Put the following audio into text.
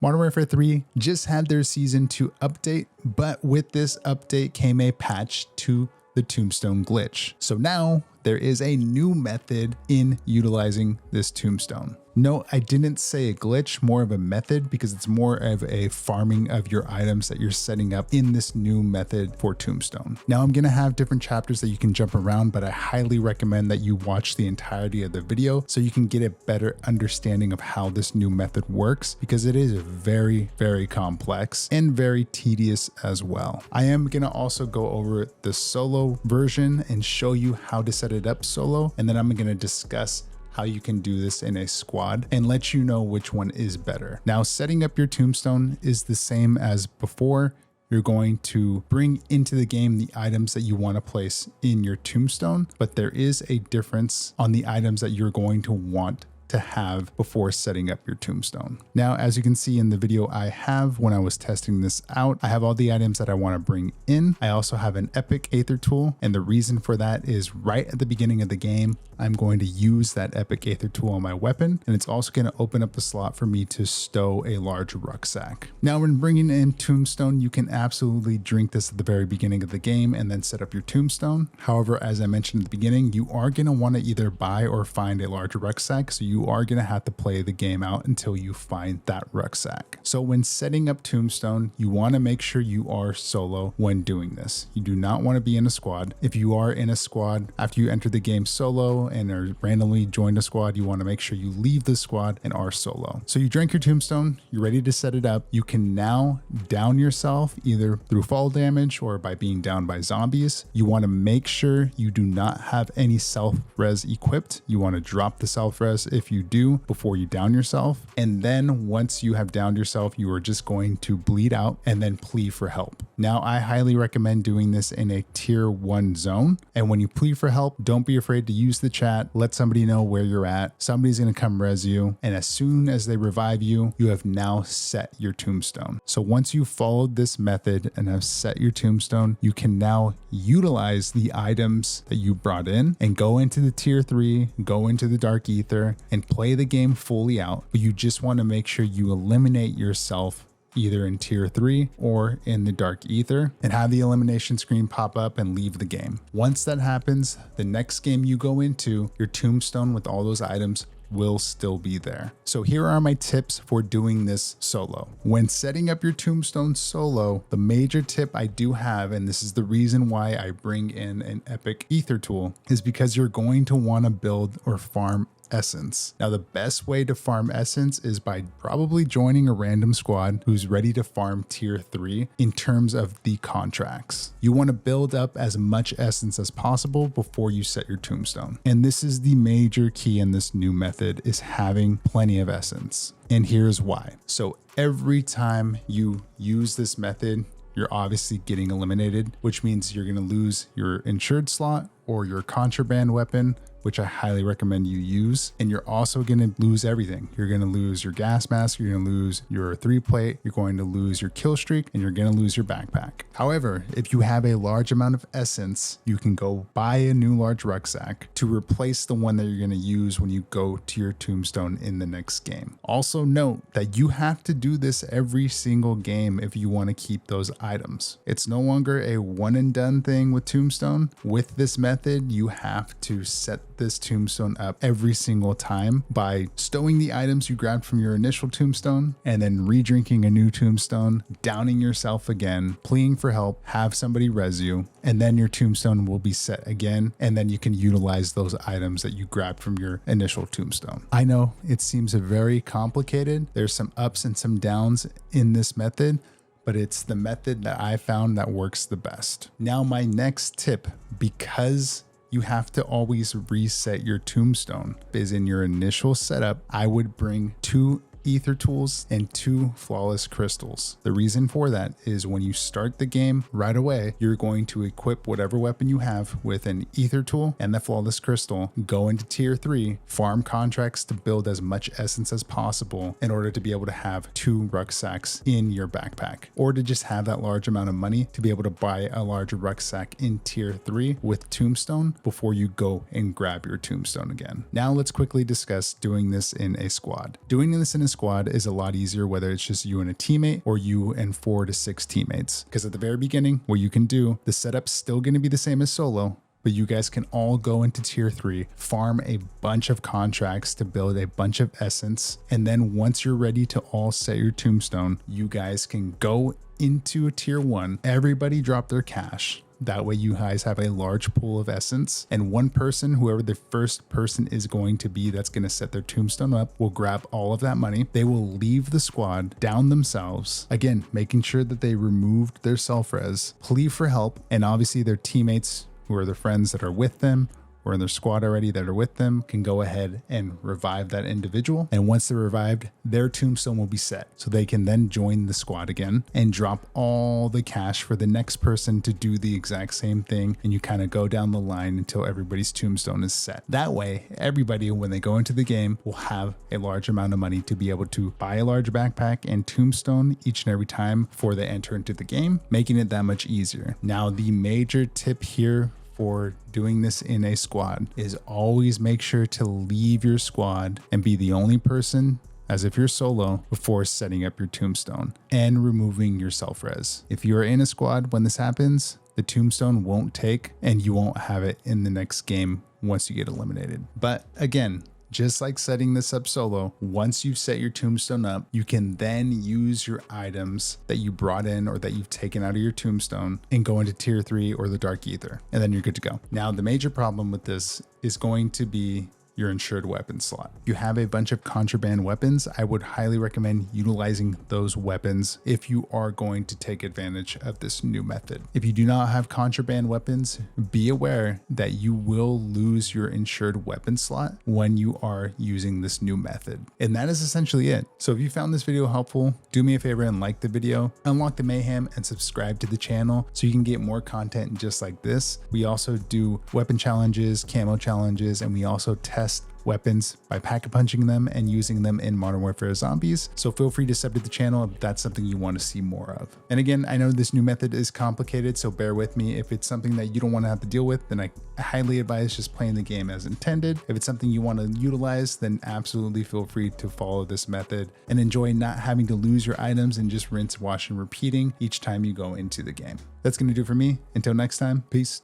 Modern Warfare 3 just had their Season 2 update, but with this update came a patch to the Tombstone glitch. So now there is a new method in utilizing this Tombstone. No, I didn't say a glitch, more of a method, because it's more of a farming of your items that you're setting up in this new method for Tombstone. Now I'm going to have different chapters that you can jump around, but I highly recommend that you watch the entirety of the video so you can get a better understanding of how this new method works, because it is very, very complex and very tedious as well. I am going to also go over the solo version and show you how to set it up solo, and then I'm going to discuss how you can do this in a squad and let you know which one is better. Now, setting up your Tombstone is the same as before. You're going to bring into the game the items that you want to place in your Tombstone, but there is a difference on the items that you're going to want to have before setting up your Tombstone. Now, as you can see in the video I have when I was testing this out, I have all the items that I want to bring in. I also have an epic Aether tool, and the reason for that is right at the beginning of the game, I'm going to use that epic Aether tool on my weapon, and it's also going to open up a slot for me to stow a large rucksack. Now, when bringing in Tombstone, you can absolutely drink this at the very beginning of the game and then set up your Tombstone. However, as I mentioned at the beginning, you are going to want to either buy or find a large rucksack, so you are going to have to play the game out until you find that rucksack. So when setting up Tombstone, you want to make sure you are solo when doing this. You do not want to be in a squad. If you are in a squad after you enter the game solo and are randomly joined a squad, you want to make sure you leave the squad and are solo. So you drink your Tombstone, you're ready to set it up. You can now down yourself either through fall damage or by being downed by zombies. You want to make sure you do not have any self-res equipped. You want to drop the self-res if you do before you down yourself. And then once you have downed yourself, you are just going to bleed out and then plead for help. Now, I highly recommend doing this in a tier 1 zone. And when you plead for help, don't be afraid to use the chat. Let somebody know where you're at. Somebody's going to come res you. And as soon as they revive you, you have now set your Tombstone. So once you've followed this method and have set your Tombstone, you can now utilize the items that you brought in and go into the tier 3, go into the dark ether and play the game fully out. But you just want to make sure you eliminate yourself either in tier 3 or in the dark ether and have the elimination screen pop up and leave the game. Once that happens, the next game you go into, your Tombstone with all those items will still be there. So here are my tips for doing this solo. When setting up your Tombstone solo, the major tip I do have, and this is the reason why I bring in an epic Aether tool, is because you're going to want to build or farm essence. Now, the best way to farm essence is by probably joining a random squad who's ready to farm tier 3 in terms of the contracts. You want to build up as much essence as possible before you set your Tombstone. And this is the major key in this new method, is having plenty of essence. And here's why. So every time you use this method, you're obviously getting eliminated, which means you're going to lose your insured slot or your contraband weapon, which I highly recommend you use. And you're also going to lose everything. You're going to lose your gas mask, you're going to lose your 3-plate, you're going to lose your kill streak, and you're going to lose your backpack. However, if you have a large amount of essence, you can go buy a new large rucksack to replace the one that you're going to use when you go to your Tombstone in the next game. Also note that you have to do this every single game if you want to keep those items. It's no longer a one and done thing with Tombstone. With this method, you have to set this Tombstone up every single time by stowing the items you grabbed from your initial Tombstone and then re-drinking a new Tombstone, downing yourself again, pleading for help, have somebody res you, and then your Tombstone will be set again, and then you can utilize those items that you grabbed from your initial Tombstone. I know it seems very complicated. There's some ups and some downs in this method, but it's the method that I found that works the best. Now, my next tip, because you have to always reset your Tombstone, is in your initial setup, I would bring 2 Aether tools and 2 flawless crystals. The reason for that is when you start the game right away, you're going to equip whatever weapon you have with an Aether tool and the flawless crystal, go into tier 3, farm contracts to build as much essence as possible in order to be able to have 2 rucksacks in your backpack, or to just have that large amount of money to be able to buy a larger rucksack in tier 3 with Tombstone before you go and grab your Tombstone again. Now let's quickly discuss doing this in a squad. Doing this in a squad squad is a lot easier, whether it's just you and a teammate or you and 4 to 6 teammates. Because at the very beginning, what you can do, the setup's still going to be the same as solo, but you guys can all go into tier 3, farm a bunch of contracts to build a bunch of essence. And then once you're ready to all set your tombstone, you guys can go into a tier 1, everybody drop their cash. That way you guys have a large pool of essence, and one person, whoever the first person is going to be that's going to set their tombstone up, will grab all of that money. They will leave the squad, down themselves, again, making sure that they removed their self-res, plead for help, and obviously their teammates, who are their friends that are with them, or in their squad already that are with them, can go ahead and revive that individual. And once they're revived, their tombstone will be set. So they can then join the squad again and drop all the cash for the next person to do the exact same thing. And you kind of go down the line until everybody's tombstone is set. That way, everybody, when they go into the game, will have a large amount of money to be able to buy a large backpack and tombstone each and every time before they enter into the game, making it that much easier. Now, the major tip here for doing this in a squad is always make sure to leave your squad and be the only person, as if you're solo, before setting up your tombstone and removing your self-res. If you are in a squad when this happens, the tombstone won't take and you won't have it in the next game once you get eliminated. But again, just like setting this up solo, once you've set your tombstone up, you can then use your items that you brought in or that you've taken out of your tombstone and go into tier 3 or the dark ether, and then you're good to go. Now, the major problem with this is going to be your insured weapon slot. If you have a bunch of contraband weapons, I would highly recommend utilizing those weapons if you are going to take advantage of this new method. If you do not have contraband weapons, be aware that you will lose your insured weapon slot when you are using this new method. And that is essentially it. So if you found this video helpful, do me a favor and like the video, unlock the mayhem, and subscribe to the channel so you can get more content just like this. We also do weapon challenges, camo challenges, and we also test weapons by pack-a-punching them and using them in Modern Warfare Zombies. So feel free to sub to the channel if that's something you want to see more of. And again, I know this new method is complicated, so bear with me. If it's something that you don't want to have to deal with, then I highly advise just playing the game as intended. If it's something you want to utilize, then absolutely feel free to follow this method and enjoy not having to lose your items and just rinse, wash, and repeating each time you go into the game. That's going to do it for me. Until next time, peace.